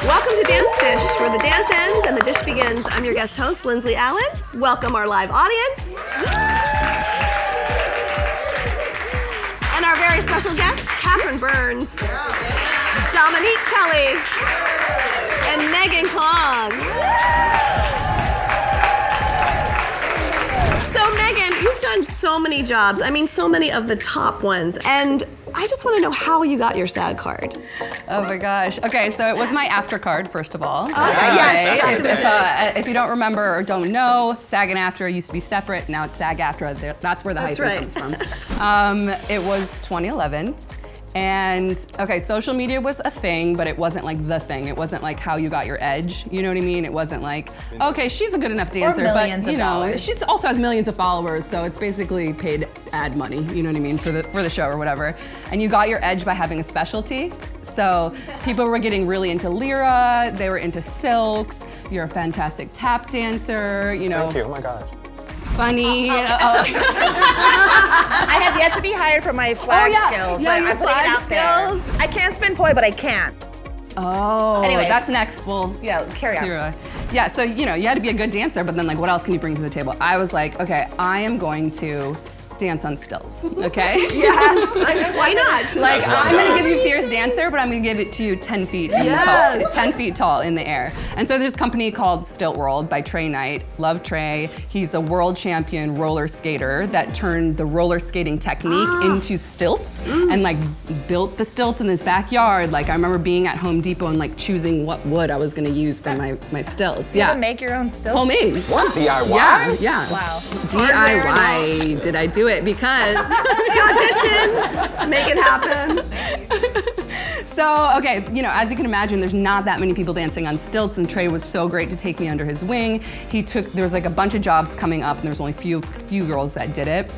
Welcome to Dance Dish, where the dance ends and the dish begins. I'm your guest host, Lindsley Allen. Welcome our live audience. And our very special guests, Catherine Burns, Dominique Kelly, and Megan Kough. So Megan, you've done so many jobs. I mean, so many of the top ones. And I just want to know how you got your SAG card. Oh my gosh. Okay, so it was my after card, first of all. Okay, yes. If you don't remember or don't know, SAG and AFTRA used to be separate. Now it's SAG-AFTRA. That's where the hype comes from. It was 2011. And okay, social media was a thing, but it wasn't like the thing. It wasn't like how you got your edge. You know what I mean? It wasn't like, okay, she's a good enough dancer, but you know, she also has millions of followers, so it's basically paid ad money. You know what I mean, for the show or whatever. And you got your edge by having a specialty. So people were getting really into lyra. They were into silks. You're a fantastic tap dancer. You know. Thank you. Oh my gosh. Funny. I have yet to be hired for my flag skills, but I'm putting it out there. I can't spin poi, but I can. Oh, anyways, that's next. Well, yeah, carry on. Tyra. Yeah, so you know, you had to be a good dancer, but then like, what else can you bring to the table? I was like, okay, I am going to dance on stilts, okay? Yes, I mean, why not? Like, I'm gonna give you fierce dancer, but I'm gonna give it to you 10 feet in the tall, 10 feet tall in the air. And so there's a company called Stilt World by Trey Knight. Love Trey. He's a world champion roller skater that turned the roller skating technique into stilts and like built the stilts in his backyard. Like I remember being at Home Depot and like choosing what wood I was gonna use for my stilts. You can make your own stilts? Homemade. What? DIY? Yeah. Wow. DIY. Did I do it? Because Audition, make it happen. So, okay, you know, as you can imagine, there's not that many people dancing on stilts, and Trey was so great to take me under his wing. There was like a bunch of jobs coming up, and there's only few girls that did it.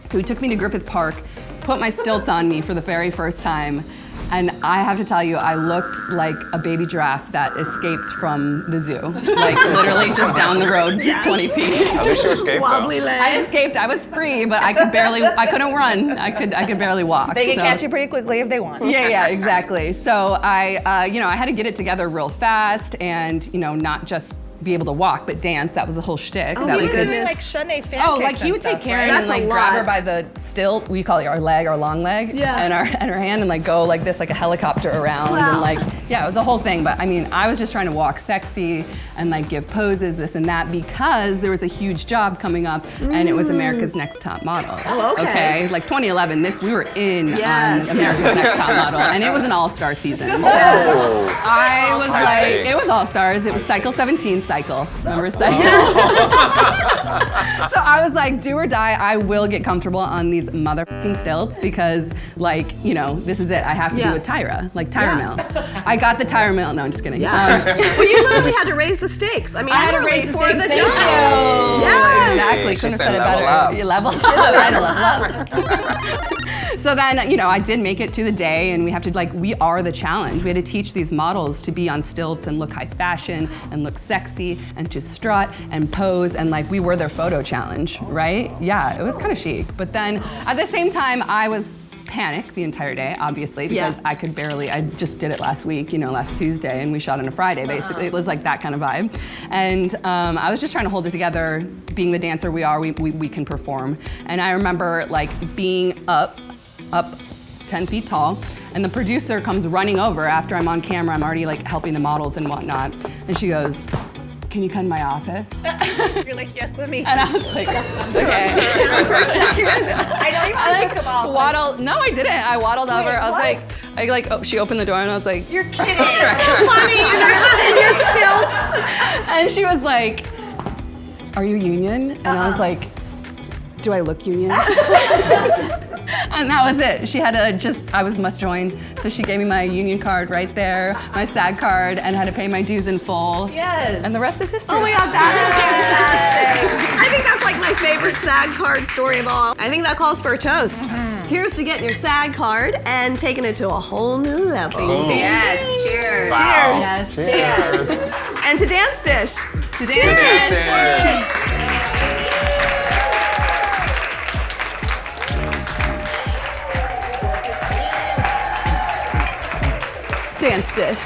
So he took me to Griffith Park, put my stilts on me for the very first time, and I have to tell you, I looked like a baby giraffe that escaped from the zoo. Like literally just down the road, 20 feet. At least you escaped Wobbly though. legs. I escaped, I was free, but I couldn't run. I could barely walk. They can so. catch you pretty quickly if they want. Yeah, exactly. So I had to get it together real fast and, you know, not just be able to walk, but dance. That was the whole shtick. Oh, that we my could. goodness. Like Shaun Earl fan Oh, like kicks he would and take stuff, care right? and like That's a grab her lot. by the stilt. We call it our leg, our long leg, and her hand, and like go like this, like a helicopter around, and like it was a whole thing. But I mean, I was just trying to walk sexy and like give poses, this and that, because there was a huge job coming up, and it was America's Next Top Model. Oh, okay. Like 2011, we were in on America's Next Top Model, and it was an all-star season. So I was High like, stakes. it was all-stars. It was Cycle 17 Cycle. Remember Cycle? So I was like, do or die, I will get comfortable on these motherfucking stilts because, like, you know, this is it. I have to be with Tyra, like Tyra Mill. I got the Tyra Mill. No, I'm just kidding. Well, you literally had to raise the stakes. I mean, I had to literally raise the for stakes. the Thank job. you. Yes. Exactly. She Couldn't have said said it level better. up. You level. Level up. So then, you know, I did make it to the day, and we have to, like, we are the challenge. We had to teach these models to be on stilts and look high fashion and look sexy and to strut and pose, and like we were their photo challenge, right? Yeah, it was kind of chic. But then at the same time, I was panicked the entire day, obviously, because I just did it last week, you know, last Tuesday, and we shot on a Friday, basically. It was like that kind of vibe. And I was just trying to hold it together. Being the dancer we are, we can perform. And I remember like being up 10 feet tall, and the producer comes running over after I'm on camera. I'm already like helping the models and whatnot. And she goes, "Can you come to my office?" You're like, yes, let me. And I was like, okay. I know you want to come off. No, I didn't. I waddled over. I was like, she opened the door and I was like, You're kidding. Funny, and you're still. and she was like, "Are you union?" And I was like, "Do I look union?" And that was it. She had to I was must join. So she gave me my union card right there, my SAG card, and had to pay my dues in full. Yes. And the rest is history. Oh my God, that is fantastic. I think that's like my favorite SAG card story of all. I think that calls for a toast. Here's to getting your SAG card and taking it to a whole new level. Yes, cheers. Wow. Yes. Cheers. And to Dance Dish. Cheers. Dance Dish.